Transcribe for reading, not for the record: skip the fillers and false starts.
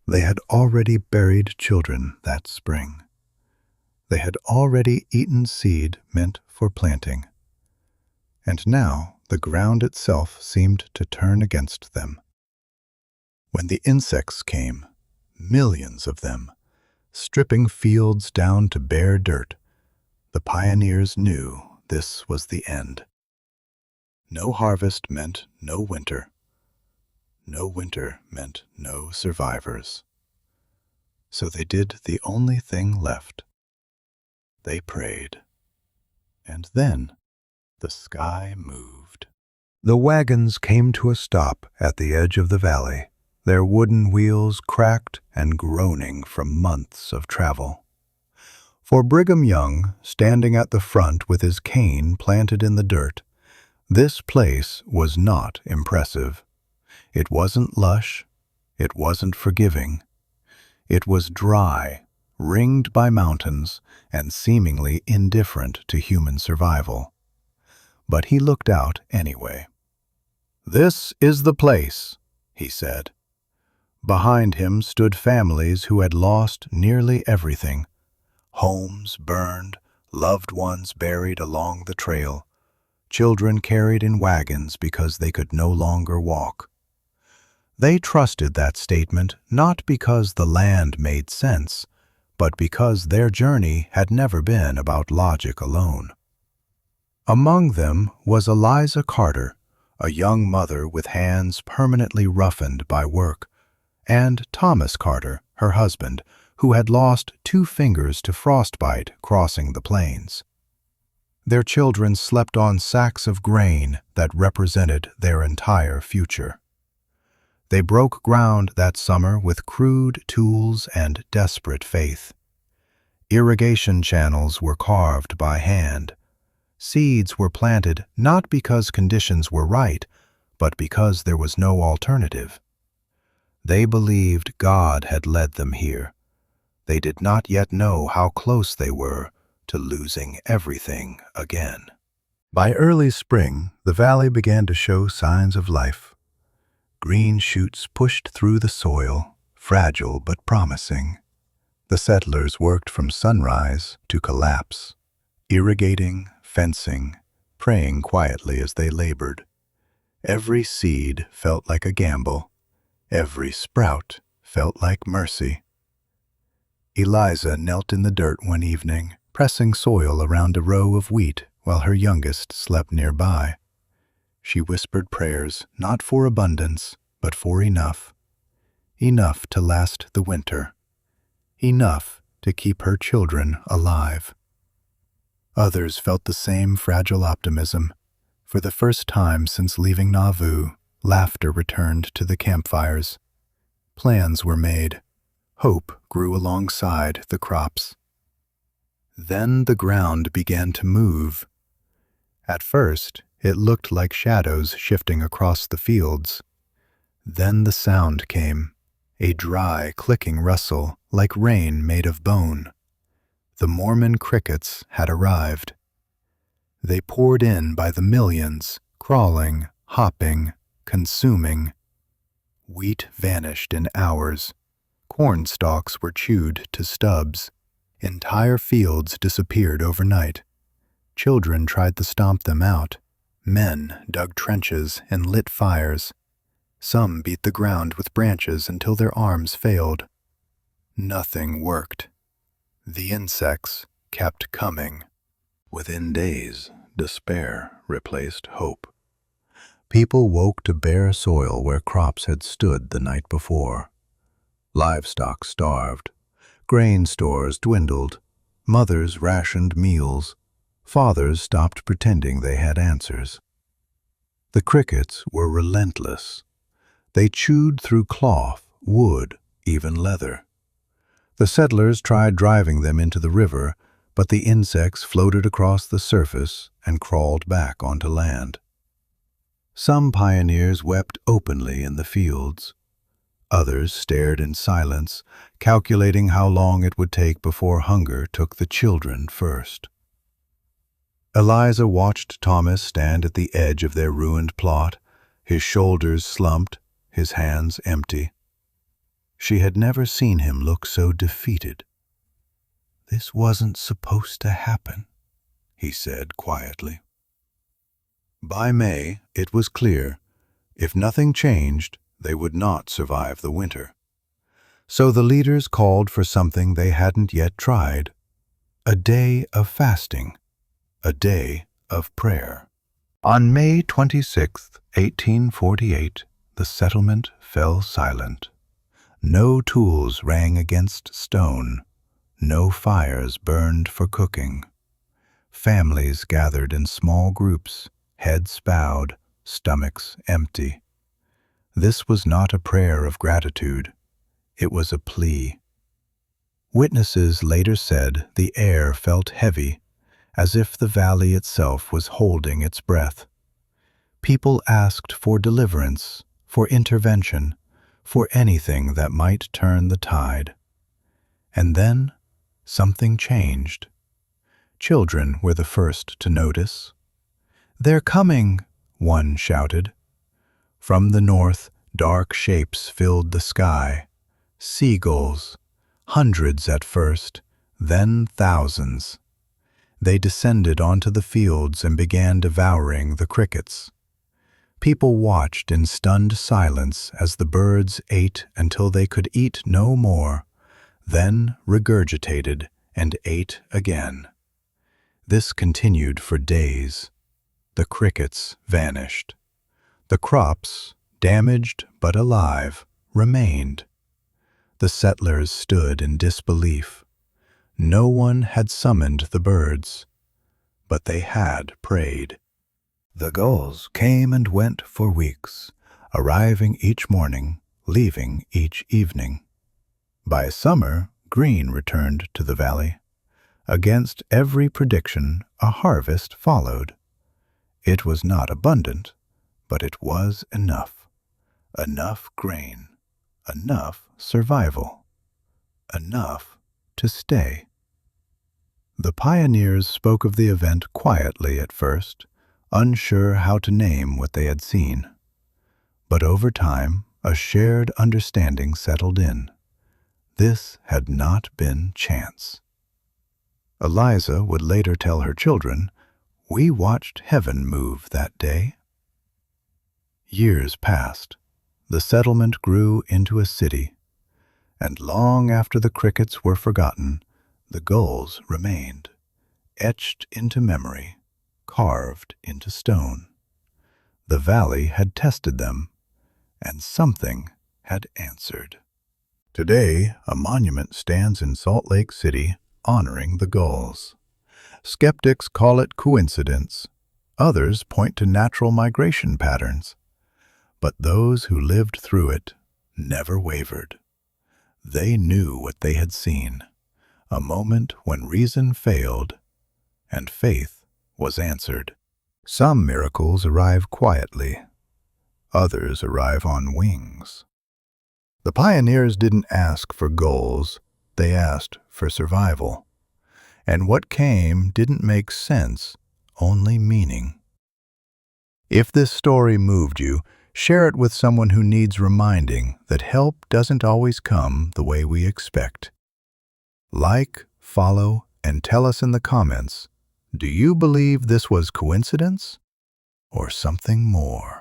They had already buried children that spring. They had already eaten seed meant for planting. And now the ground itself seemed to turn against them. When the insects came, millions of them, stripping fields down to bare dirt, the pioneers knew this was the end. No harvest meant no winter. No winter meant no survivors. So they did the only thing left. They prayed. And then the sky moved. The wagons came to a stop at the edge of the valley, their wooden wheels cracked and groaning from months of travel. For Brigham Young, standing at the front with his cane planted in the dirt, this place was not impressive. It wasn't lush. It wasn't forgiving. It was dry, ringed by mountains, and seemingly indifferent to human survival. But he looked out anyway. "This is the place," he said. Behind him stood families who had lost nearly everything. Homes burned, loved ones buried along the trail, children carried in wagons because they could no longer walk. They trusted that statement not because the land made sense, but because their journey had never been about logic alone. Among them was Eliza Carter, a young mother with hands permanently roughened by work, and Thomas Carter, her husband, who had lost 2 fingers to frostbite crossing the plains. Their children slept on sacks of grain that represented their entire future. They broke ground that summer with crude tools and desperate faith. Irrigation channels were carved by hand. Seeds were planted not because conditions were right, but because there was no alternative. They believed God had led them here. They did not yet know how close they were to losing everything again. By early spring, the valley began to show signs of life. Green shoots pushed through the soil, fragile but promising. The settlers worked from sunrise to collapse, irrigating, fencing, praying quietly as they labored. Every seed felt like a gamble. Every sprout felt like mercy. Eliza knelt in the dirt one evening, pressing soil around a row of wheat while her youngest slept nearby. She whispered prayers not for abundance, but for enough. Enough to last the winter. Enough to keep her children alive. Others felt the same fragile optimism. For the first time since leaving Nauvoo, laughter returned to the campfires. Plans were made. Hope grew alongside the crops. Then the ground began to move. At first, it looked like shadows shifting across the fields. Then the sound came, a dry, clicking rustle like rain made of bone. The Mormon crickets had arrived. They poured in by the millions, crawling, hopping, consuming. Wheat vanished in hours. Corn stalks were chewed to stubs. Entire fields disappeared overnight. Children tried to stomp them out. Men dug trenches and lit fires. Some beat the ground with branches until their arms failed. Nothing worked. The insects kept coming. Within days, despair replaced hope. People woke to bare soil where crops had stood the night before. Livestock starved. Grain stores dwindled. Mothers rationed meals. Fathers stopped pretending they had answers. The crickets were relentless. They chewed through cloth, wood, even leather. The settlers tried driving them into the river, but the insects floated across the surface and crawled back onto land. Some pioneers wept openly in the fields. Others stared in silence, calculating how long it would take before hunger took the children first. Eliza watched Thomas stand at the edge of their ruined plot, his shoulders slumped, his hands empty. She had never seen him look so defeated. "This wasn't supposed to happen," he said quietly. By May, it was clear, if nothing changed, they would not survive the winter. So the leaders called for something they hadn't yet tried: a day of fasting, a day of prayer. On May 26, 1848, the settlement fell silent. No tools rang against stone. No fires burned for cooking. Families gathered in small groups, heads bowed, stomachs empty. This was not a prayer of gratitude. It was a plea. Witnesses later said the air felt heavy, as if the valley itself was holding its breath. People asked for deliverance, for intervention, for anything that might turn the tide. And then something changed. Children were the first to notice. "They're coming," one shouted. From the north, dark shapes filled the sky. Seagulls, hundreds at first, then thousands. They descended onto the fields and began devouring the crickets. People watched in stunned silence as the birds ate until they could eat no more, then regurgitated and ate again. This continued for days. The crickets vanished. The crops, damaged but alive, remained. The settlers stood in disbelief. No one had summoned the birds, but they had prayed. The gulls came and went for weeks, arriving each morning, leaving each evening. By summer, green returned to the valley. Against every prediction, a harvest followed. It was not abundant, but it was enough. Enough grain, enough survival, enough to stay. The pioneers spoke of the event quietly at first, unsure how to name what they had seen. But over time, a shared understanding settled in. This had not been chance. Eliza would later tell her children, "We watched heaven move that day." Years passed. The settlement grew into a city, and long after the crickets were forgotten, the gulls remained, etched into memory, carved into stone. The valley had tested them, and something had answered. Today, a monument stands in Salt Lake City honoring the gulls. Skeptics call it coincidence. Others point to natural migration patterns. But those who lived through it never wavered. They knew what they had seen, a moment when reason failed and faith was answered. Some miracles arrive quietly. Others arrive on wings. The pioneers didn't ask for goals, they asked for survival. And what came didn't make sense, only meaning. If this story moved you, share it with someone who needs reminding that help doesn't always come the way we expect. Like, follow, and tell us in the comments, do you believe this was coincidence or something more?